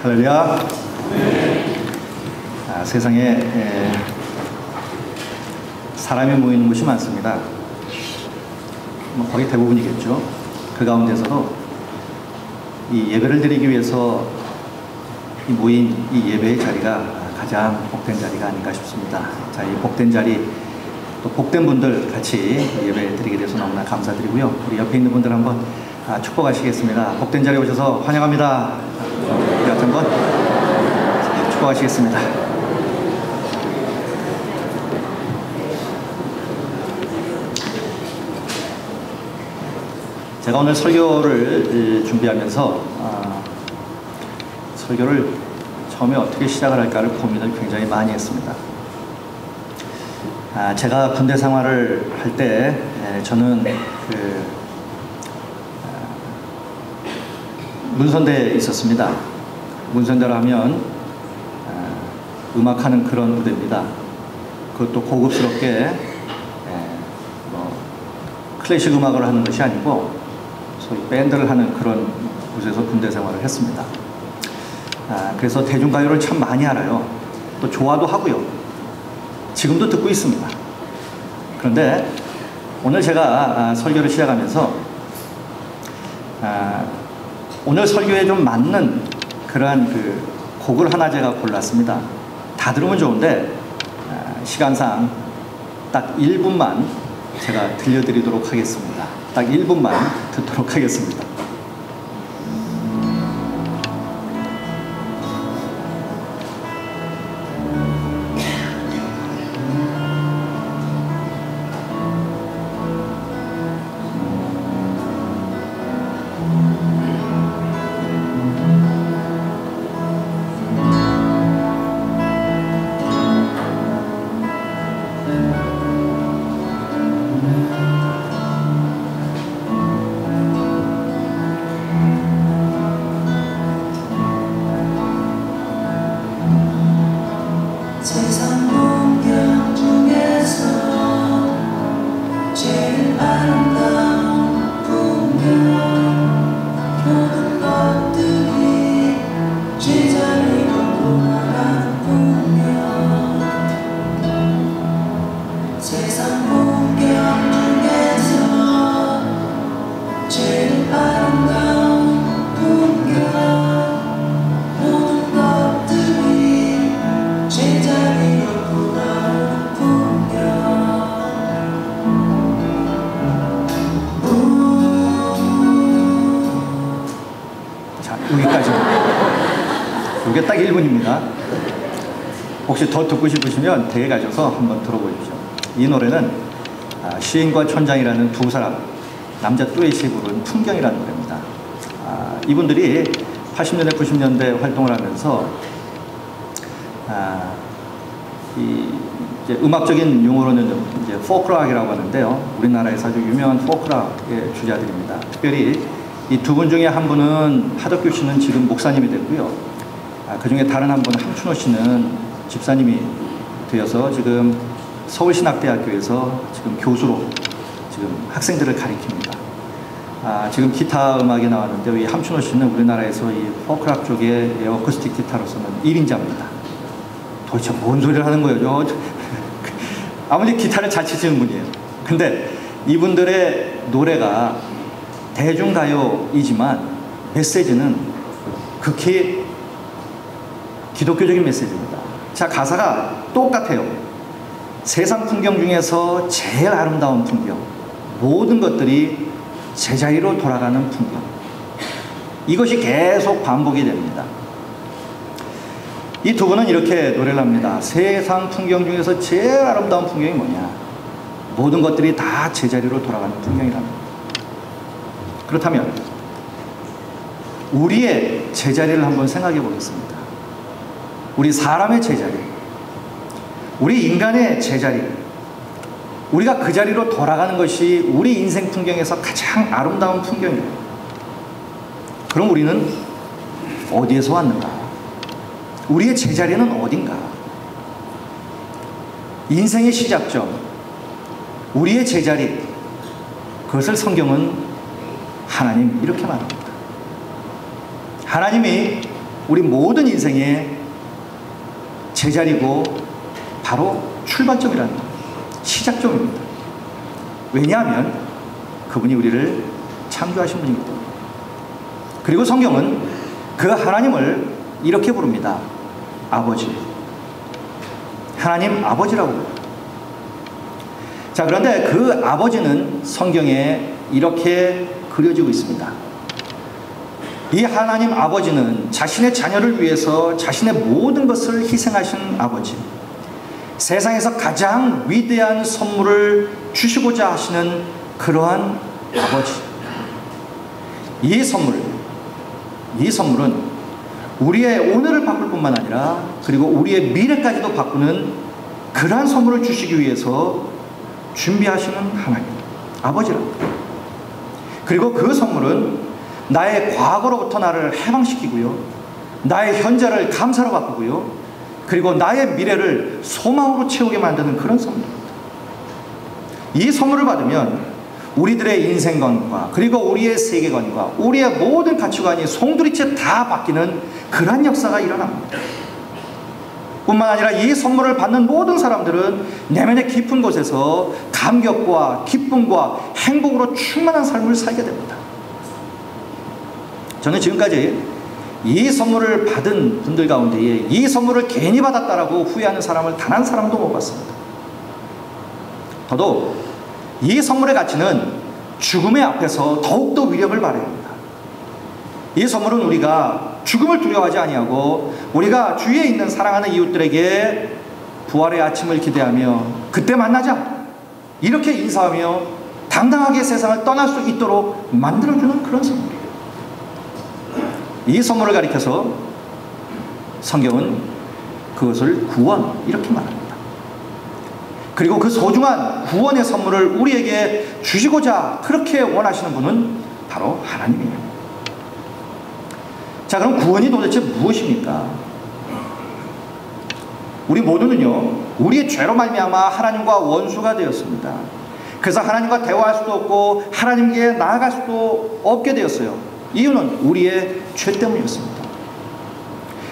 할렐루야. 세상에 사람이 모이는 곳이 많습니다. 거의 대부분이겠죠. 그 가운데서도 이 예배를 드리기 위해서 모인 이 예배의 자리가 가장 복된 자리가 아닌가 싶습니다. 자, 이 복된 자리, 또 복된 분들 같이 예배 드리게 돼서 너무나 감사드리고요. 우리 옆에 있는 분들 한번 축복하시겠습니다. 복된 자리에 오셔서 환영합니다. 우리 같이 한번 축복하시겠습니다. 제가 오늘 설교를 준비하면서 설교를 처음에 어떻게 시작을 할까를 고민을 굉장히 많이 했습니다. 제가 군대 생활을 할 때 저는 문선대에 있었습니다. 문선대로 하면 음악하는 그런 무대입니다. 그것도 고급스럽게 클래식 음악을 하는 것이 아니고 소위 밴드를 하는 그런 곳에서 군대 생활을 했습니다. 그래서 대중가요를 참 많이 알아요. 또 좋아도 하고요. 지금도 듣고 있습니다. 그런데 오늘 제가 설교를 시작하면서 오늘 설교에 좀 맞는 그러한 곡을 하나 제가 골랐습니다. 다 들으면 좋은데 시간상 딱 1분만 제가 들려드리도록 하겠습니다. 딱 1분만 듣도록 하겠습니다. 이게 딱 1분입니다. 혹시 더 듣고 싶으시면 댁에 가셔서 한번 들어보십시오. 이 노래는 시인과 촌장이라는 두 사람, 남자 듀엣이 부른 풍경이라는 노래입니다. 이분들이 80년대, 90년대 활동을 하면서 이제 음악적인 용어로는 이제 포크락이라고 하는데요. 우리나라에서 아주 유명한 포크락의 주자들입니다. 특별히 이 두 분 중에 한 분은 하덕규 씨는 지금 목사님이 됐고요. 그 중에 다른 한 분, 함춘호 씨는 집사님이 되어서 지금 서울신학대학교에서 지금 교수로 지금 학생들을 가리킵니다. 지금 기타 음악이 나왔는데 이 함춘호 씨는 우리나라에서 이 포크락 쪽의 어쿠스틱 기타로서는 1인자입니다. 도대체 뭔 소리를 하는 거예요? 아무리 기타를 잘 치시는 분이에요. 근데 이분들의 노래가 대중가요이지만 메시지는 극히 기독교적인 메시지입니다. 자, 가사가 똑같아요. 세상 풍경 중에서 제일 아름다운 풍경, 모든 것들이 제자리로 돌아가는 풍경, 이것이 계속 반복이 됩니다. 이 두 분은 이렇게 노래를 합니다. 세상 풍경 중에서 제일 아름다운 풍경이 뭐냐? 모든 것들이 다 제자리로 돌아가는 풍경이랍니다. 그렇다면 우리의 제자리를 한번 생각해 보겠습니다. 우리 사람의 제자리, 우리 인간의 제자리, 우리가 그 자리로 돌아가는 것이 우리 인생 풍경에서 가장 아름다운 풍경이에요. 그럼 우리는 어디에서 왔는가? 우리의 제자리는 어딘가? 인생의 시작점, 우리의 제자리, 그것을 성경은 하나님 이렇게 말합니다. 하나님이 우리 모든 인생의 제자리고 바로 출발점이라는 거예요. 시작점입니다. 왜냐하면 그분이 우리를 창조하신 분이기 때문에. 그리고 성경은 그 하나님을 이렇게 부릅니다. 아버지. 하나님 아버지라고 부릅니다. 자, 그런데 그 아버지는 성경에 이렇게 그려지고 있습니다. 이 하나님 아버지는 자신의 자녀를 위해서 자신의 모든 것을 희생하신 아버지, 세상에서 가장 위대한 선물을 주시고자 하시는 그러한 아버지. 이 선물은 우리의 오늘을 바꿀 뿐만 아니라 그리고 우리의 미래까지도 바꾸는 그러한 선물을 주시기 위해서 준비하시는 하나님 아버지랍니다. 그리고 그 선물은 나의 과거로부터 나를 해방시키고요, 나의 현재를 감사로 바꾸고요, 그리고 나의 미래를 소망으로 채우게 만드는 그런 선물입니다. 이 선물을 받으면 우리들의 인생관과 그리고 우리의 세계관과 우리의 모든 가치관이 송두리째 다 바뀌는 그러한 역사가 일어납니다. 뿐만 아니라 이 선물을 받는 모든 사람들은 내면의 깊은 곳에서 감격과 기쁨과 행복으로 충만한 삶을 살게 됩니다. 저는 지금까지 이 선물을 받은 분들 가운데에 이 선물을 괜히 받았다라고 후회하는 사람을 단 한 사람도 못 봤습니다. 더더욱 이 선물의 가치는 죽음의 앞에서 더욱더 위력을 발휘합니다. 이 선물은 우리가 죽음을 두려워하지 아니하고 우리가 주위에 있는 사랑하는 이웃들에게 부활의 아침을 기대하며 그때 만나자 이렇게 인사하며 당당하게 세상을 떠날 수 있도록 만들어주는 그런 선물이에요. 이 선물을 가리켜서 성경은 그것을 구원 이렇게 말합니다. 그리고 그 소중한 구원의 선물을 우리에게 주시고자 그렇게 원하시는 분은 바로 하나님이에요. 자, 그럼 구원이 도대체 무엇입니까? 우리 모두는요, 우리의 죄로 말미암아 하나님과 원수가 되었습니다. 그래서 하나님과 대화할 수도 없고 하나님께 나아갈 수도 없게 되었어요. 이유는 우리의 죄 때문이었습니다.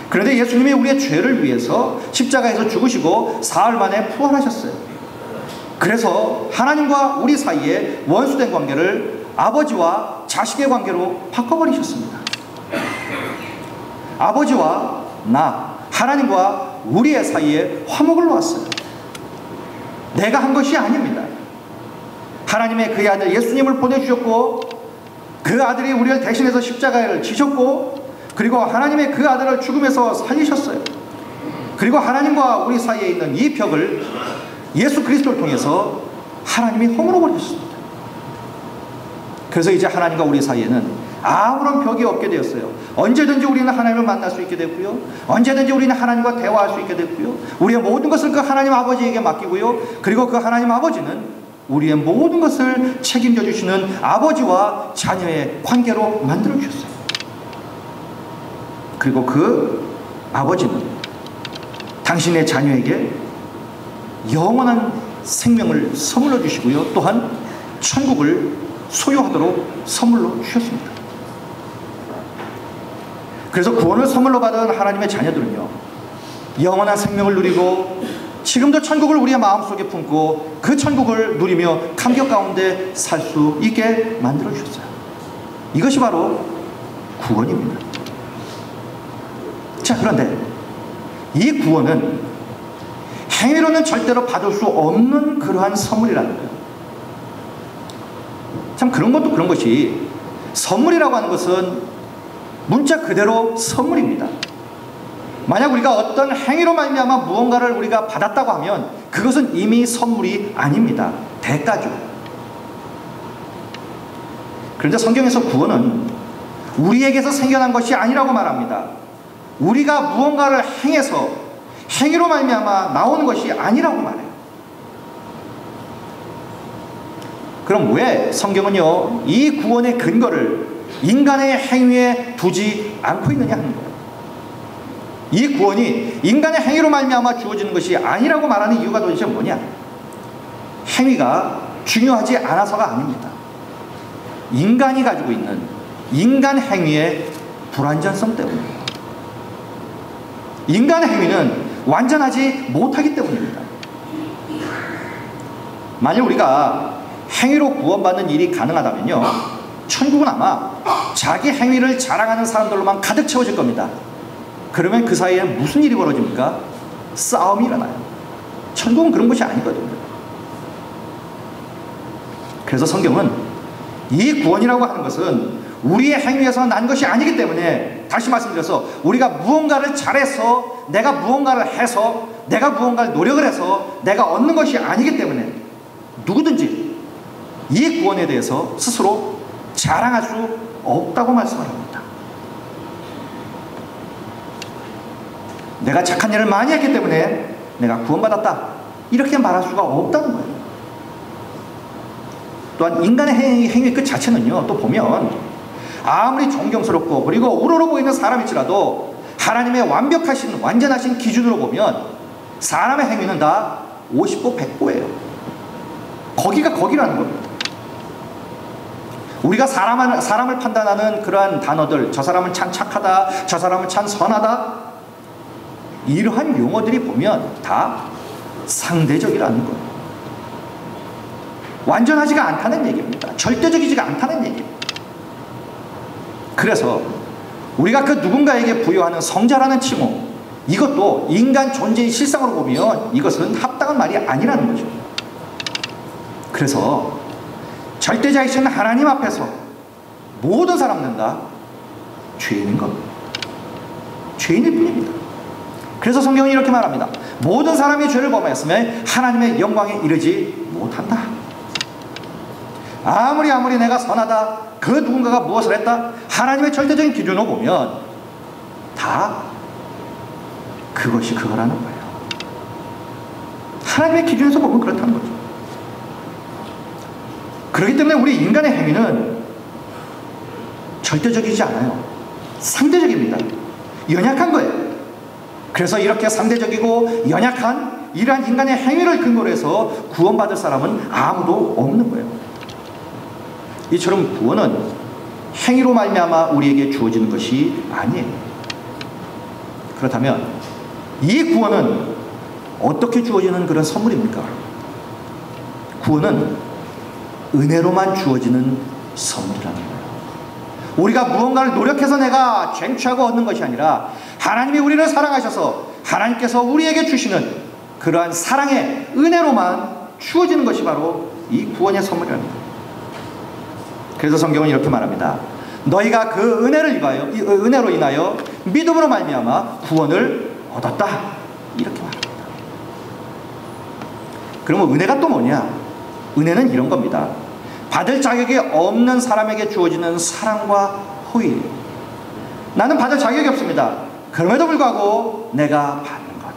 그런데 예수님이 우리의 죄를 위해서 십자가에서 죽으시고 사흘 만에 부활하셨어요. 그래서 하나님과 우리 사이에 원수된 관계를 아버지와 자식의 관계로 바꿔버리셨습니다. 아버지와 나, 하나님과 우리의 사이에 화목을 놓았어요. 내가 한 것이 아닙니다. 하나님의 그의 아들 예수님을 보내주셨고 그 아들이 우리를 대신해서 십자가를 지셨고 그리고 하나님의 그 아들을 죽음에서 살리셨어요. 그리고 하나님과 우리 사이에 있는 이 벽을 예수 그리스도를 통해서 하나님이 허물어 버리셨습니다. 그래서 이제 하나님과 우리 사이에는 아무런 벽이 없게 되었어요. 언제든지 우리는 하나님을 만날 수 있게 됐고요, 언제든지 우리는 하나님과 대화할 수 있게 됐고요, 우리의 모든 것을 그 하나님 아버지에게 맡기고요, 그리고 그 하나님 아버지는 우리의 모든 것을 책임져 주시는 아버지와 자녀의 관계로 만들어 주셨어요. 그리고 그 아버지는 당신의 자녀에게 영원한 생명을 선물로 주시고요, 또한 천국을 소유하도록 선물로 주셨습니다. 그래서 구원을 선물로 받은 하나님의 자녀들은요, 영원한 생명을 누리고 지금도 천국을 우리의 마음속에 품고 그 천국을 누리며 감격 가운데 살 수 있게 만들어 주셨어요. 이것이 바로 구원입니다. 자, 그런데 이 구원은 행위로는 절대로 받을 수 없는 그러한 선물이라는 거예요. 참 그런 것도 그런 것이 선물이라고 하는 것은 문자 그대로 선물입니다. 만약 우리가 어떤 행위로 말미암아 무언가를 우리가 받았다고 하면 그것은 이미 선물이 아닙니다. 대가죠. 그런데 성경에서 구원은 우리에게서 생겨난 것이 아니라고 말합니다. 우리가 무언가를 행해서 행위로 말미암아 나오는 것이 아니라고 말해요. 그럼 왜 성경은요, 이 구원의 근거를 인간의 행위에 두지 않고 있느냐 하는 거예요. 이 구원이 인간의 행위로 말미암아 주어지는 것이 아니라고 말하는 이유가 도대체 뭐냐? 행위가 중요하지 않아서가 아닙니다. 인간이 가지고 있는 인간 행위의 불완전성 때문이에요. 인간의 행위는 완전하지 못하기 때문입니다. 만약 우리가 행위로 구원받는 일이 가능하다면요, 천국은 아마 자기 행위를 자랑하는 사람들로만 가득 채워질 겁니다. 그러면 그 사이에 무슨 일이 벌어집니까? 싸움이 일어나요. 천국은 그런 곳이 아니거든요. 그래서 성경은 이 구원이라고 하는 것은 우리의 행위에서 난 것이 아니기 때문에, 다시 말씀드려서 우리가 무언가를 잘해서, 내가 무언가를 해서, 내가 무언가를 노력을 해서 내가 얻는 것이 아니기 때문에 누구든지 이 구원에 대해서 스스로 자랑할 수 없다고 말씀을 합니다. 내가 착한 일을 많이 했기 때문에 내가 구원받았다, 이렇게 말할 수가 없다는 거예요. 또한 인간의 행위 그 자체는요, 또 보면 아무리 존경스럽고 그리고 우러러 보이는 사람일지라도 하나님의 완전하신 기준으로 보면 사람의 행위는 다 50보 100보예요. 거기가 거기라는 겁니다. 우리가 사람을 판단하는 그러한 단어들, 저 사람은 참 착하다, 저 사람은 참 선하다, 이러한 용어들이 보면 다 상대적이라는 거예요. 완전하지가 않다는 얘기입니다. 절대적이지가 않다는 얘기입니다. 그래서 우리가 그 누군가에게 부여하는 성자라는 칭호, 이것도 인간 존재의 실상으로 보면 이것은 합당한 말이 아니라는 거죠. 그래서 절대자이신 하나님 앞에서 모든 사람은 다 죄인인 겁니다. 죄인일 뿐입니다. 그래서 성경은 이렇게 말합니다. 모든 사람이 죄를 범하였으면 하나님의 영광에 이르지 못한다. 아무리 내가 선하다, 그 누군가가 무엇을 했다, 하나님의 절대적인 기준으로 보면 다 그것이 그거라는 거예요. 하나님의 기준에서 보면 그렇다는 거죠. 그렇기 때문에 우리 인간의 행위는 절대적이지 않아요. 상대적입니다. 연약한 거예요. 그래서 이렇게 상대적이고 연약한 이러한 인간의 행위를 근거로 해서 구원받을 사람은 아무도 없는 거예요. 이처럼 구원은 행위로 말미암아 우리에게 주어지는 것이 아니에요. 그렇다면 이 구원은 어떻게 주어지는 그런 선물입니까? 구원은 은혜로만 주어지는 선물이라는 거예요. 우리가 무언가를 노력해서 내가 쟁취하고 얻는 것이 아니라 하나님이 우리를 사랑하셔서 하나님께서 우리에게 주시는 그러한 사랑의 은혜로만 주어지는 것이 바로 이 구원의 선물이라는 거예요. 그래서 성경은 이렇게 말합니다. 너희가 그 은혜로 인하여 믿음으로 말미암아 구원을 얻었다, 이렇게 말합니다. 그러면 은혜가 또 뭐냐? 은혜는 이런 겁니다. 받을 자격이 없는 사람에게 주어지는 사랑과 호의. 나는 받을 자격이 없습니다. 그럼에도 불구하고 내가 받는 것,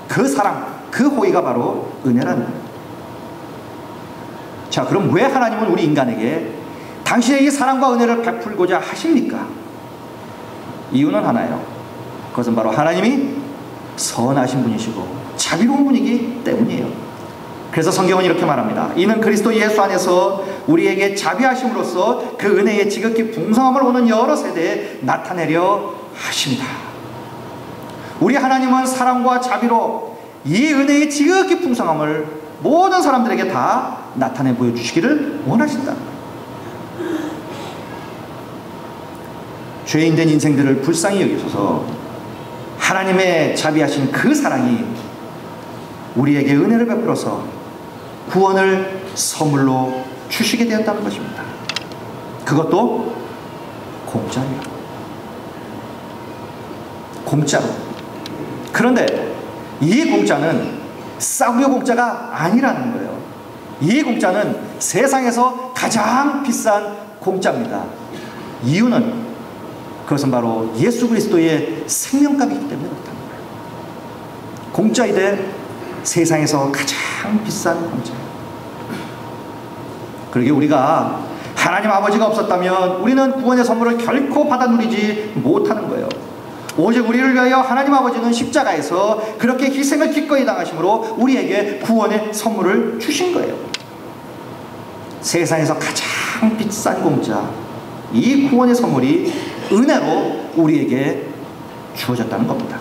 그 사랑, 그 호의가 바로 은혜라는 거예요. 자, 그럼 왜 하나님은 우리 인간에게 당신의 이 사랑과 은혜를 베풀고자 하십니까? 이유는 하나예요. 그것은 바로 하나님이 선하신 분이시고 자비로운 분이기 때문이에요. 그래서 성경은 이렇게 말합니다. 이는 그리스도 예수 안에서 우리에게 자비하심으로써 그 은혜의 지극히 풍성함을 오는 여러 세대에 나타내려 하십니다. 우리 하나님은 사랑과 자비로 이 은혜의 지극히 풍성함을 모든 사람들에게 다 나타내 보여주시기를 원하신다. 죄인된 인생들을 불쌍히 여기셔서 하나님의 자비하신 그 사랑이 우리에게 은혜를 베풀어서 구원을 선물로 주시게 되었다는 것입니다. 그것도 공짜로. 그런데 이 공짜는 싸구려 공짜가 아니라는 거예요. 이 공짜는 세상에서 가장 비싼 공짜입니다. 이유는 그것은 바로 예수 그리스도의 생명값이기 때문에 그렇다는 거예요. 공짜이되 세상에서 가장 비싼 공짜예요. 그러게 우리가 하나님 아버지가 없었다면 우리는 구원의 선물을 결코 받아 누리지 못하는 거예요. 오직 우리를 위하여 하나님 아버지는 십자가에서 그렇게 희생을 기꺼이 당하심으로 우리에게 구원의 선물을 주신 거예요. 세상에서 가장 비싼 공짜, 이 구원의 선물이 은혜로 우리에게 주어졌다는 겁니다.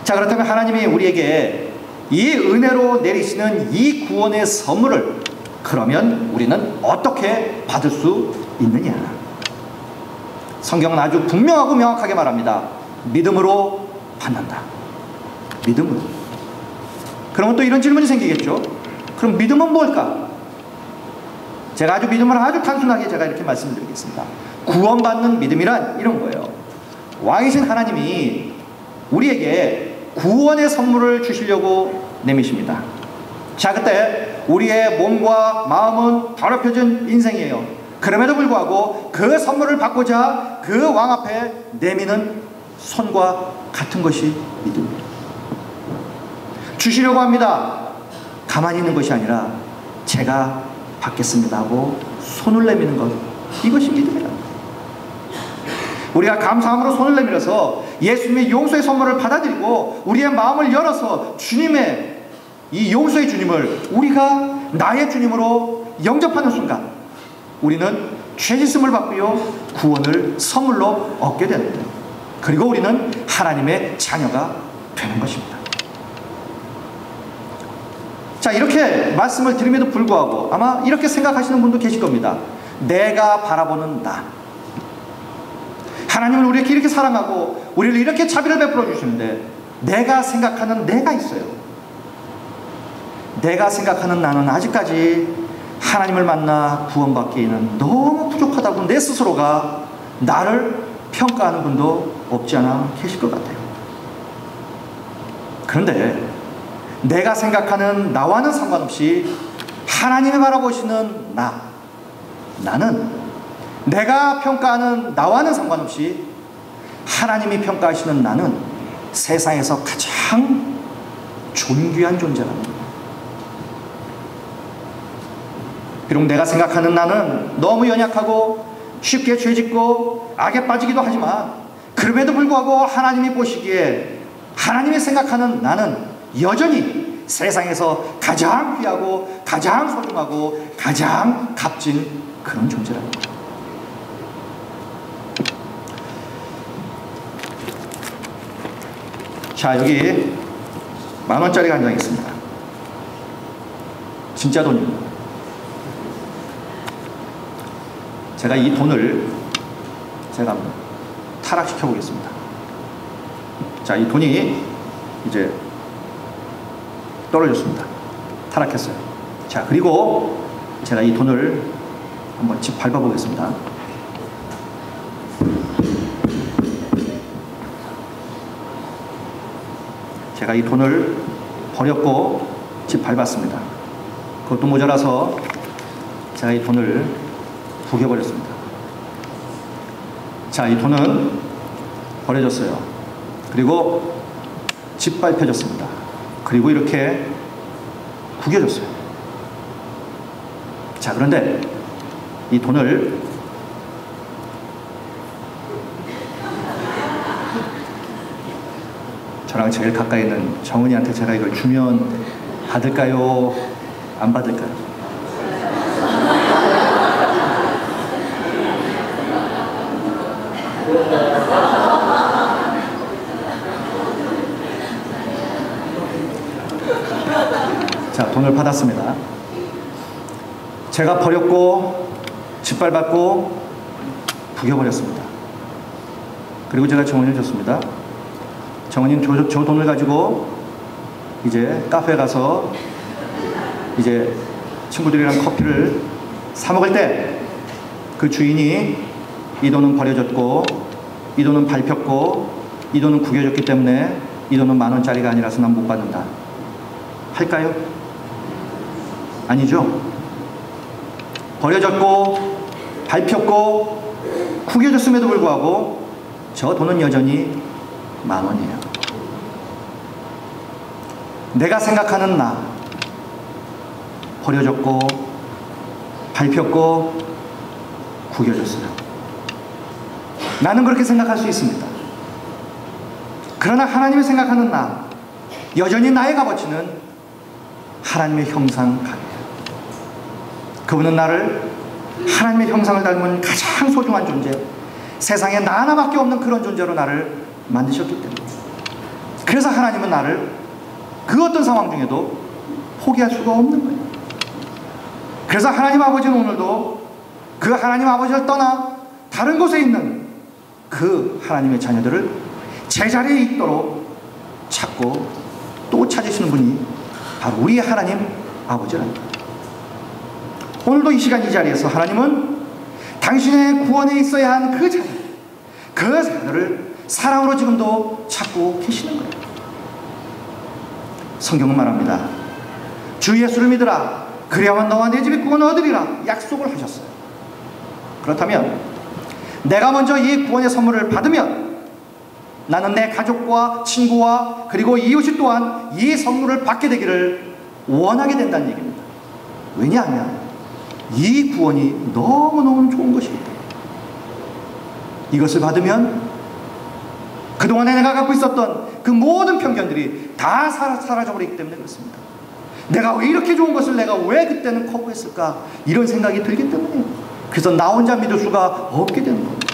자, 그렇다면 하나님이 우리에게 이 은혜로 내리시는 이 구원의 선물을 그러면 우리는 어떻게 받을 수 있느냐? 성경은 아주 분명하고 명확하게 말합니다. 믿음으로 받는다. 믿음으로. 그러면 또 이런 질문이 생기겠죠. 그럼 믿음은 뭘까? 제가 믿음을 아주 단순하게 제가 이렇게 말씀드리겠습니다. 구원받는 믿음이란 이런 거예요. 왕이신 하나님이 우리에게 구원의 선물을 주시려고 내미십니다. 자, 그때 우리의 몸과 마음은 더럽혀진 인생이에요. 그럼에도 불구하고 그 선물을 받고자 그 왕 앞에 내미는 손과 같은 것이 믿음이에요. 주시려고 합니다. 가만히 있는 것이 아니라 제가 받겠습니다 하고 손을 내미는 것, 이것이 믿음이다. 우리가 감사함으로 손을 내밀어서 예수님의 용서의 선물을 받아들이고 우리의 마음을 열어서 주님의 이 용서의 주님을 우리가 나의 주님으로 영접하는 순간 우리는 죄짓음을 받고요, 구원을 선물로 얻게 됩니다. 그리고 우리는 하나님의 자녀가 되는 것입니다. 자, 이렇게 말씀을 드림에도 불구하고 아마 이렇게 생각하시는 분도 계실 겁니다. 내가 바라보는 나, 하나님을 우리에게 이렇게 사랑하고 우리를 이렇게 자비를 베풀어 주시는데 내가 생각하는 내가 있어요. 내가 생각하는 나는 아직까지 하나님을 만나 구원받기에는 너무 부족하다고 내 스스로가 나를 평가하는 분도 없지 않아 계실 것 같아요. 그런데 내가 생각하는 나와는 상관없이 하나님이 바라보시는 나는 내가 평가하는 나와는 상관없이 하나님이 평가하시는 나는 세상에서 가장 존귀한 존재랍니다. 비록 내가 생각하는 나는 너무 연약하고 쉽게 죄짓고 악에 빠지기도 하지만 그럼에도 불구하고 하나님이 보시기에 하나님이 생각하는 나는 여전히 세상에서 가장 귀하고 가장 소중하고 가장 값진 그런 존재랍니다. 자, 여기 10,000원짜리가 한 장 있습니다. 진짜 돈입니다. 제가 이 돈을 제가 타락시켜 보겠습니다. 자, 이 돈이 이제 떨어졌습니다. 타락했어요. 자, 그리고 제가 이 돈을 한번 집 밟아 보겠습니다. 제가 이 돈을 버렸고 집 밟았습니다. 그것도 모자라서 제가 이 돈을 구겨버렸습니다. 자, 이 돈은 버려졌어요. 그리고 집 밟혀졌습니다. 그리고 이렇게 구겨졌어요. 자, 그런데 이 돈을 저랑 제일 가까이 있는 정은이한테 제가 이걸 주면 받을까요? 안 받을까요? 자, 돈을 받았습니다. 제가 버렸고 짓밟았고 부겨버렸습니다. 그리고 제가 정원이를 줬습니다. 정원이는 저 돈을 가지고 이제 카페에 가서 이제 친구들이랑 커피를 사 먹을 때 그 주인이 이 돈은 버려졌고 이 돈은 밟혔고 이 돈은 구겨졌기 때문에 이 돈은 10,000원짜리가 아니라서 난 못 받는다 할까요? 아니죠. 버려졌고 밟혔고 구겨졌음에도 불구하고 저 돈은 여전히 10,000원이에요. 내가 생각하는 나, 버려졌고 밟혔고 구겨졌어요. 나는 그렇게 생각할 수 있습니다. 그러나 하나님이 생각하는 나, 여전히 나의 값어치는 하나님의 형상감이에요. 그분은 나를 하나님의 형상을 닮은 가장 소중한 존재, 세상에 나 하나밖에 없는 그런 존재로 나를 만드셨기 때문에 그래서 하나님은 나를 그 어떤 상황 중에도 포기할 수가 없는 거예요. 그래서 하나님 아버지는 오늘도 그 하나님 아버지를 떠나 다른 곳에 있는 그 하나님의 자녀들을 제자리에 있도록 찾고 또 찾으시는 분이 바로 우리의 하나님 아버지랍니다. 오늘도 이 시간 이 자리에서 하나님은 당신의 구원에 있어야 한 그 자녀, 그 자녀를 사랑으로 지금도 찾고 계시는 거예요. 성경은 말합니다. 주 예수를 믿으라. 그래야만 너와 내 집에 구원을 얻으리라 약속을 하셨어요. 그렇다면 내가 먼저 이 구원의 선물을 받으면 나는 내 가족과 친구와 그리고 이웃이 또한 이 선물을 받게 되기를 원하게 된다는 얘기입니다. 왜냐하면 이 구원이 너무너무 좋은 것이기 때문에 이것을 받으면 그동안에 내가 갖고 있었던 그 모든 편견들이 다 사라져버리기 때문에 그렇습니다. 내가 왜 이렇게 좋은 것을 내가 왜 그때는 거부했을까 이런 생각이 들기 때문에 그래서 나 혼자 믿을 수가 없게 되는 겁니다.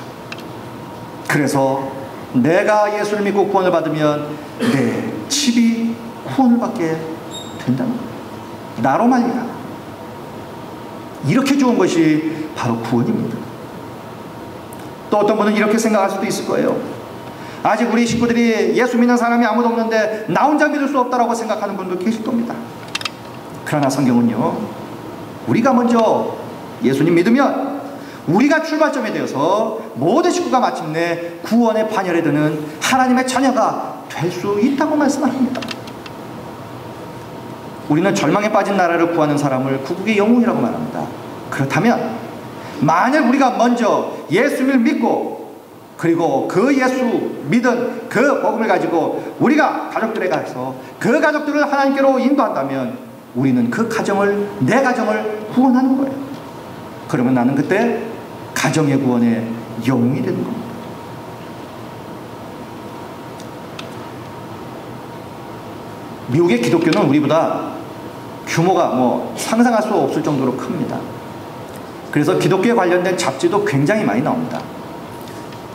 그래서 내가 예수를 믿고 구원을 받으면 내 집이 구원을 받게 된다는 거예요. 나로 말미암아 이렇게 좋은 것이 바로 구원입니다. 또 어떤 분은 이렇게 생각할 수도 있을 거예요. 아직 우리 식구들이 예수 믿는 사람이 아무도 없는데 나 혼자 믿을 수 없다라고 생각하는 분도 계실 겁니다. 그러나 성경은요, 우리가 먼저 예수님 믿으면 우리가 출발점이 되어서 모든 식구가 마침내 구원의 반열에 드는 하나님의 자녀가 될 수 있다고 말씀합니다. 우리는 절망에 빠진 나라를 구하는 사람을 구국의 영웅이라고 말합니다. 그렇다면 만약 우리가 먼저 예수를 믿고 그리고 그 예수 믿은 그 복음을 가지고 우리가 가족들에 가서 그 가족들을 하나님께로 인도한다면 우리는 그 가정을, 내 가정을 구원하는 거예요. 그러면 나는 그때 가정의 구원의 영웅이 되는 겁니다. 미국의 기독교는 우리보다 규모가 상상할 수 없을 정도로 큽니다. 그래서 기독교에 관련된 잡지도 굉장히 많이 나옵니다.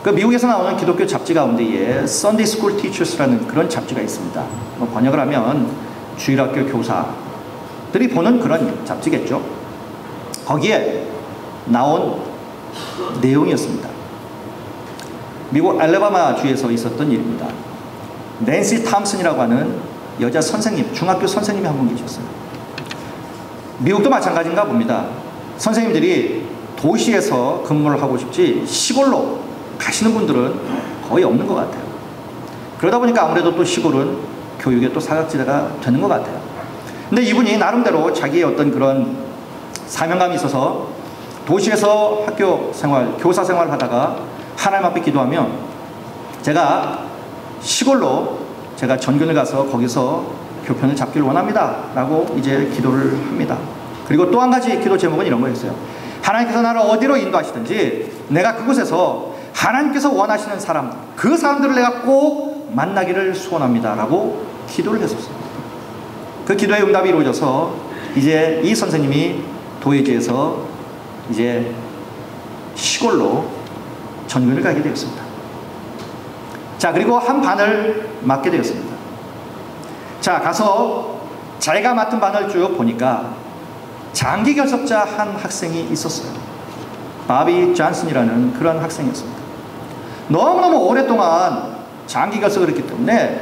그 미국에서 나오는 기독교 잡지 가운데에 Sunday School Teachers라는 그런 잡지가 있습니다. 번역을 하면 주일학교 교사들이 보는 그런 잡지겠죠. 거기에 나온 내용이었습니다. 미국 알래바마 주에서 있었던 일입니다. 낸시 탐슨이라고 하는 여자 선생님, 중학교 선생님이 한 분 계셨어요. 미국도 마찬가지인가 봅니다. 선생님들이 도시에서 근무를 하고 싶지 시골로 가시는 분들은 거의 없는 것 같아요. 그러다 보니까 아무래도 또 시골은 교육의 또 사각지대가 되는 것 같아요. 근데 이분이 나름대로 자기의 어떤 그런 사명감이 있어서 도시에서 학교 생활, 교사 생활을 하다가 하나님 앞에 기도하면 제가 시골로 제가 전근을 가서 거기서 교편을 잡기를 원합니다 라고 이제 기도를 합니다. 그리고 또 한 가지 기도 제목은 이런 거였어요. 하나님께서 나를 어디로 인도하시든지 내가 그곳에서 하나님께서 원하시는 사람, 그 사람들을 내가 꼭 만나기를 소원합니다 라고 기도를 했었어요. 그 기도의 응답이 이루어져서 이제 이 선생님이 도예지에서 이제 시골로 전근을 가게 되었습니다. 자, 그리고 한 반을 맡게 되었습니다. 자, 가서 자기가 맡은 반을 쭉 보니까 장기 결석자 한 학생이 있었어요. 바비 존슨이라는 그런 학생이었습니다. 너무너무 오랫동안 장기 결석을 했기 때문에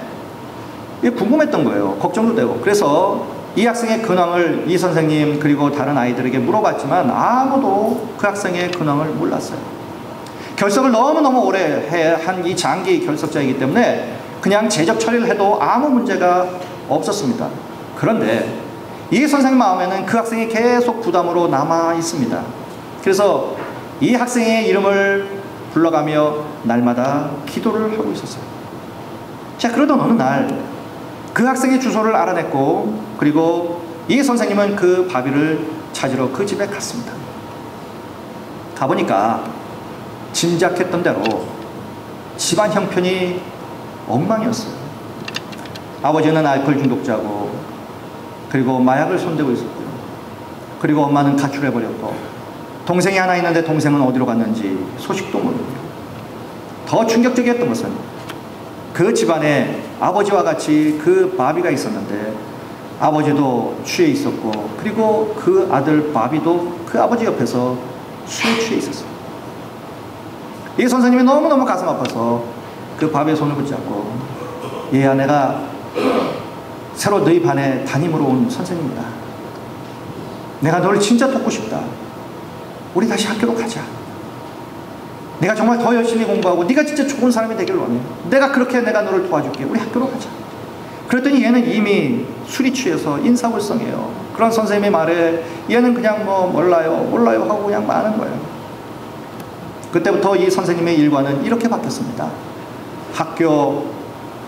궁금했던 거예요. 걱정도 되고. 그래서 이 학생의 근황을 이 선생님 그리고 다른 아이들에게 물어봤지만 아무도 그 학생의 근황을 몰랐어요. 결석을 너무너무 오래 한 이 장기 결석자이기 때문에 그냥 제적 처리를 해도 아무 문제가 없었습니다. 그런데 이 선생님 마음에는 그 학생이 계속 부담으로 남아 있습니다. 그래서 이 학생의 이름을 불러가며 날마다 기도를 하고 있었어요. 자, 그러던 어느 날 그 학생의 주소를 알아냈고 그리고 이 선생님은 그 바비를 찾으러 그 집에 갔습니다. 가보니까 짐작했던 대로 집안 형편이 엉망이었어요. 아버지는 알코올 중독자고 그리고 마약을 손대고 있었고요. 그리고 엄마는 가출해버렸고 동생이 하나 있는데 동생은 어디로 갔는지 소식도 모르고 더 충격적이었던 것은 그 집안에 아버지와 같이 그 바비가 있었는데 아버지도 취해 있었고, 그리고 그 아들 바비도 그 아버지 옆에서 술에 취해 있었어요. 이 선생님이 너무너무 가슴 아파서 그 바비의 손을 붙잡고, 얘야, 내가 새로 너희 반에 담임으로 온 선생님이다. 내가 너를 진짜 돕고 싶다. 우리 다시 학교로 가자. 내가 정말 더 열심히 공부하고 네가 진짜 좋은 사람이 되길 원해. 내가 그렇게 내가 너를 도와줄게. 우리 학교로 가자. 그랬더니 얘는 이미 술이 취해서 인사불성이에요. 그런 선생님의 말에 얘는 그냥 뭐 몰라요 하고 그냥 마는 거예요. 그때부터 이 선생님의 일과는 이렇게 바뀌었습니다. 학교,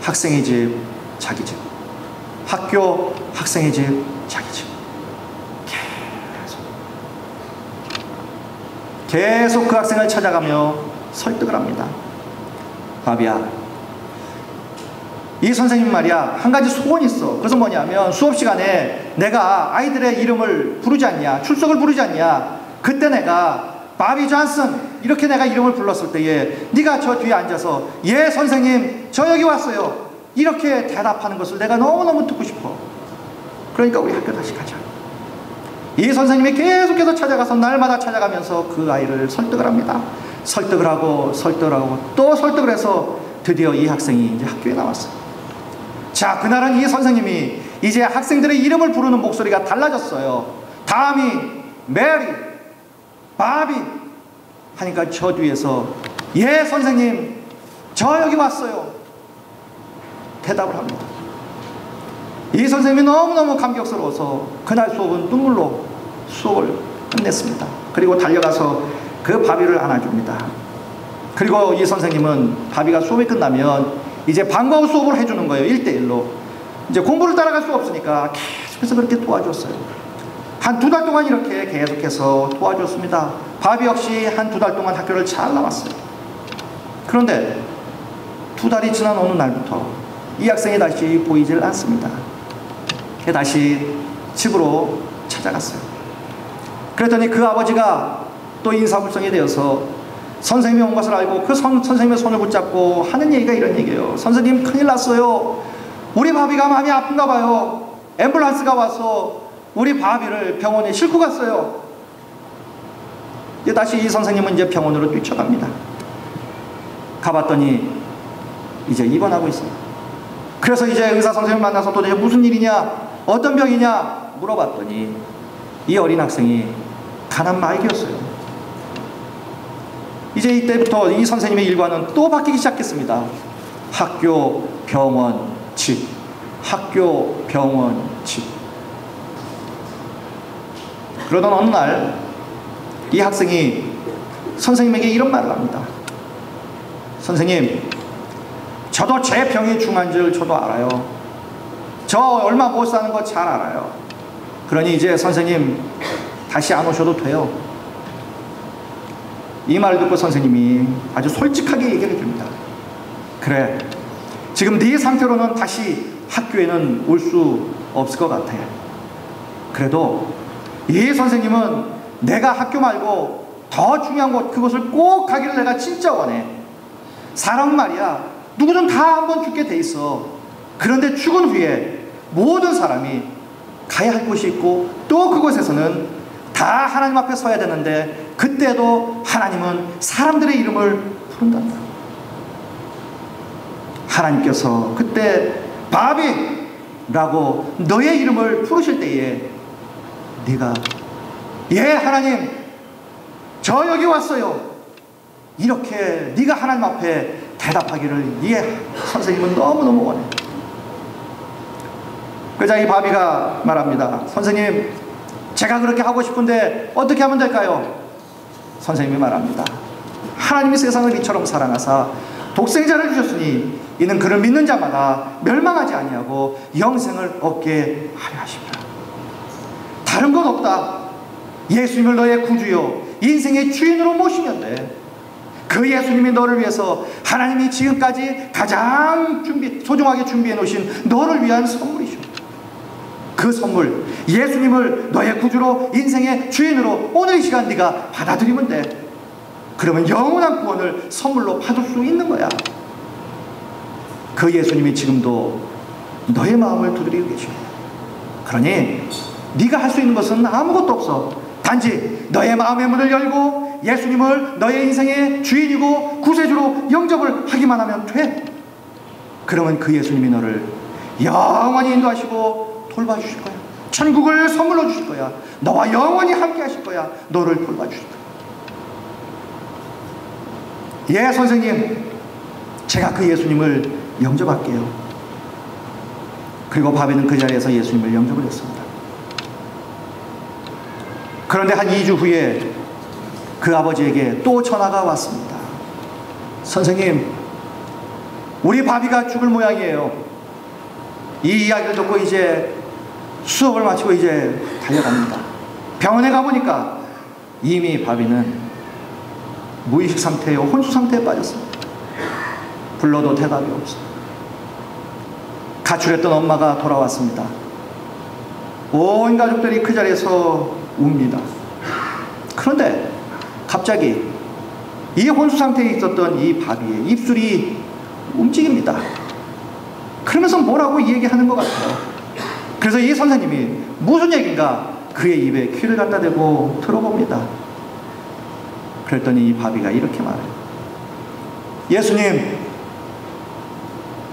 학생의 집, 자기 집. 학교, 학생의 집, 자기 집. 계속 그 학생을 찾아가며 설득을 합니다. 바비야, 이 선생님 말이야, 한 가지 소원이 있어. 그래서 뭐냐면, 수업 시간에 내가 아이들의 이름을 부르지 않냐, 출석을 부르지 않냐, 그때 내가 바비 존슨 이렇게 내가 이름을 불렀을 때에 네가 저 뒤에 앉아서 예 선생님 저 여기 왔어요 이렇게 대답하는 것을 내가 너무너무 듣고 싶어. 그러니까 우리 학교 다시 가자. 이 선생님이 계속해서 찾아가서 날마다 찾아가면서 그 아이를 설득을 합니다. 설득을 하고 또 설득을 해서 드디어 이 학생이 이제 학교에 나왔어요. 자, 그날은 이 선생님이 이제 학생들의 이름을 부르는 목소리가 달라졌어요. 다음이 메리, 바비 하니까 저 뒤에서 예 선생님 저 여기 왔어요 대답을 합니다. 이 선생님이 너무너무 감격스러워서 그날 수업은 눈물로 수업을 끝냈습니다. 그리고 달려가서 그 바비를 안아줍니다. 그리고 이 선생님은 바비가 수업이 끝나면 이제 방과 후 수업을 해주는 거예요. 1대1로. 이제 공부를 따라갈 수 없으니까 계속해서 그렇게 도와줬어요. 한 2달 동안 이렇게 계속해서 도와줬습니다. 바비 역시 한 2달 동안 학교를 잘 나왔어요. 그런데 2달이 지난 어느 날부터 이 학생이 다시 보이질 않습니다. 다시 집으로 찾아갔어요. 그랬더니 그 아버지가 또 인사불성이 되어서 선생님이 온 것을 알고 그 선생님의 손을 붙잡고 하는 얘기가 이런 얘기예요. 선생님 큰일 났어요. 우리 바비가 마음이 아픈가 봐요. 앰뷸런스가 와서 우리 바비를 병원에 싣고 갔어요. 이제 다시 이 선생님은 이제 병원으로 뛰쳐갑니다. 가봤더니 이제 입원하고 있어요. 그래서 이제 의사 선생님 만나서 도대체 무슨 일이냐, 어떤 병이냐 물어봤더니 이 어린 학생이 간암 말기였어요. 이제 이때부터 이 선생님의 일과는 또 바뀌기 시작했습니다. 학교, 병원, 집. 학교, 병원, 집. 그러던 어느 날 이 학생이 선생님에게 이런 말을 합니다. 선생님, 저도 제 병이 중한 줄 저도 알아요. 저 얼마 못 사는 거 잘 알아요. 그러니 이제 선생님 다시 안 오셔도 돼요. 이 말을 듣고 선생님이 아주 솔직하게 얘기를 해줍니다. 그래, 지금 네 상태로는 다시 학교에는 올 수 없을 것 같아. 그래도 이 선생님은 내가 학교 말고 더 중요한 곳, 그곳을 꼭 가기를 내가 진짜 원해. 사람은 말이야, 누구든 다 한 번 죽게 돼 있어. 그런데 죽은 후에 모든 사람이 가야 할 곳이 있고 또 그곳에서는 다 하나님 앞에 서야 되는데 그때도 하나님은 사람들의 이름을 부른단다. 하나님께서 그때 바비라고 너의 이름을 부르실 때에 네가 예 하나님 저 여기 왔어요 이렇게 네가 하나님 앞에 대답하기를 예 선생님은 너무너무 원해. 그러자 이 바비가 말합니다. 선생님, 제가 그렇게 하고 싶은데 어떻게 하면 될까요? 선생님이 말합니다. 하나님이 세상을 이처럼 사랑하사 독생자를 주셨으니 이는 그를 믿는 자마다 멸망하지 아니하고 영생을 얻게 하려 하십니다. 다른 것 없다. 예수님을 너의 구주요 인생의 주인으로 모시면 돼. 그 예수님이 너를 위해서 하나님이 지금까지 가장 소중하게 준비해 놓으신 너를 위한 선물이죠. 그 선물, 예수님을 너의 구주로 인생의 주인으로 오늘 이 시간 네가 받아들이면 돼. 그러면 영원한 구원을 선물로 받을 수 있는 거야. 그 예수님이 지금도 너의 마음을 두드리고 계십니다. 그러니 네가 할 수 있는 것은 아무것도 없어. 단지 너의 마음의 문을 열고 예수님을 너의 인생의 주인이고 구세주로 영접을 하기만 하면 돼. 그러면 그 예수님이 너를 영원히 인도하시고 돌봐주실 거야. 천국을 선물로 주실 거야. 너와 영원히 함께 하실 거야. 너를 돌봐주실 거야. 예, 선생님, 제가 그 예수님을 영접할게요. 그리고 바비는 그 자리에서 예수님을 영접을 했습니다. 그런데 한 2주 후에 그 아버지에게 또 전화가 왔습니다. 선생님, 우리 바비가 죽을 모양이에요. 이 이야기를 듣고 이제 수업을 마치고 이제 달려갑니다. 병원에 가보니까 이미 바비는 무의식 상태요, 혼수 상태에 빠졌습니다. 불러도 대답이 없어요. 가출했던 엄마가 돌아왔습니다. 온 가족들이 그 자리에서 웁니다. 그런데 갑자기 이 혼수 상태에 있었던 이 바비의 입술이 움직입니다. 그러면서 뭐라고 얘기하는 것 같아요. 그래서 이 선생님이 무슨 얘기인가 그의 입에 귀를 갖다 대고 들어봅니다. 그랬더니 이 바비가 이렇게 말해요. 예수님,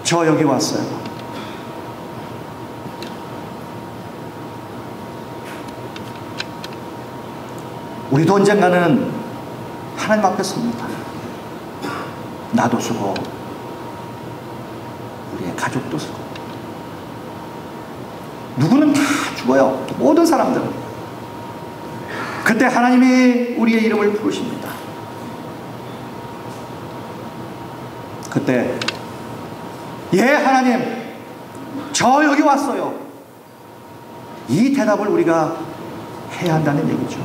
저 여기 왔어요. 우리도 언젠가는 하나님 앞에 섭니다. 나도 쓰고 우리의 가족도 쓰고 누구는 다 죽어요. 모든 사람들은. 그때 하나님이 우리의 이름을 부르십니다. 그때 예, 하나님, 저 여기 왔어요. 이 대답을 우리가 해야 한다는 얘기죠.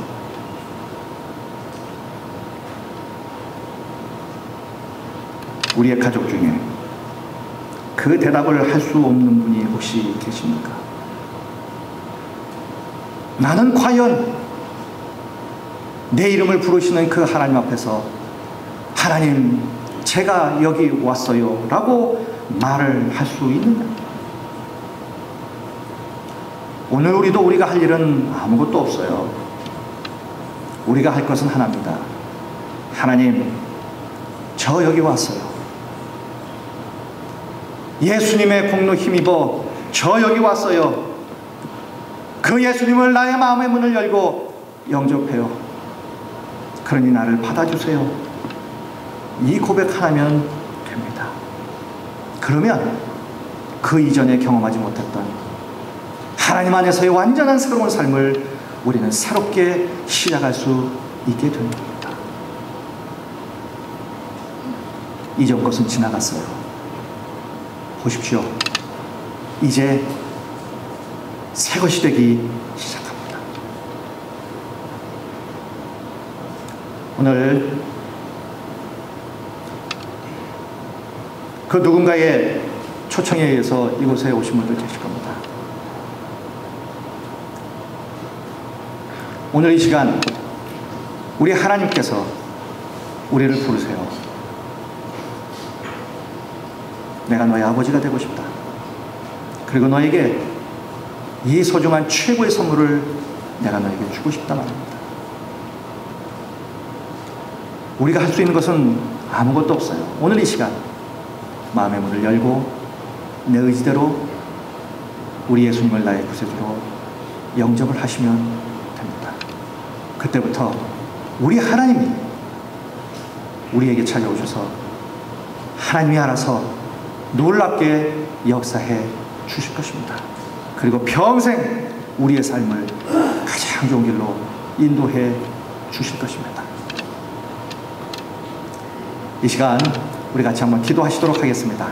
우리의 가족 중에 그 대답을 할 수 없는 분이 혹시 계십니까? 나는 과연 내 이름을 부르시는 그 하나님 앞에서 하나님, 제가 여기 왔어요 라고 말을 할 수 있느냐? 오늘 우리가 할 일은 아무것도 없어요. 우리가 할 것은 하나입니다. 하나님, 저 여기 왔어요. 예수님의 공로 힘입어 저 여기 왔어요. 그 예수님을 나의 마음의 문을 열고 영접해요. 그러니 나를 받아주세요. 이 고백하면 됩니다. 그러면 그 이전에 경험하지 못했던 하나님 안에서의 완전한 새로운 삶을 우리는 새롭게 시작할 수 있게 되는 겁니다. 이전 것은 지나갔어요. 보십시오. 이제 새 것이 되기 시작합니다. 오늘 그 누군가의 초청에 의해서 이곳에 오신 분들 계실 겁니다. 오늘 이 시간 우리 하나님께서 우리를 부르세요. 내가 너의 아버지가 되고 싶다. 그리고 너에게 이 소중한 최고의 선물을 내가 너에게 주고 싶다 말입니다. 우리가 할 수 있는 것은 아무것도 없어요. 오늘 이 시간 마음의 문을 열고 내 의지대로 우리 예수님을 나의 구세주로 영접을 하시면 됩니다. 그때부터 우리 하나님이 우리에게 찾아오셔서 하나님이 알아서 놀랍게 역사해 주실 것입니다. 그리고 평생 우리의 삶을 가장 좋은 길로 인도해 주실 것입니다. 이 시간 우리 같이 한번 기도하시도록 하겠습니다.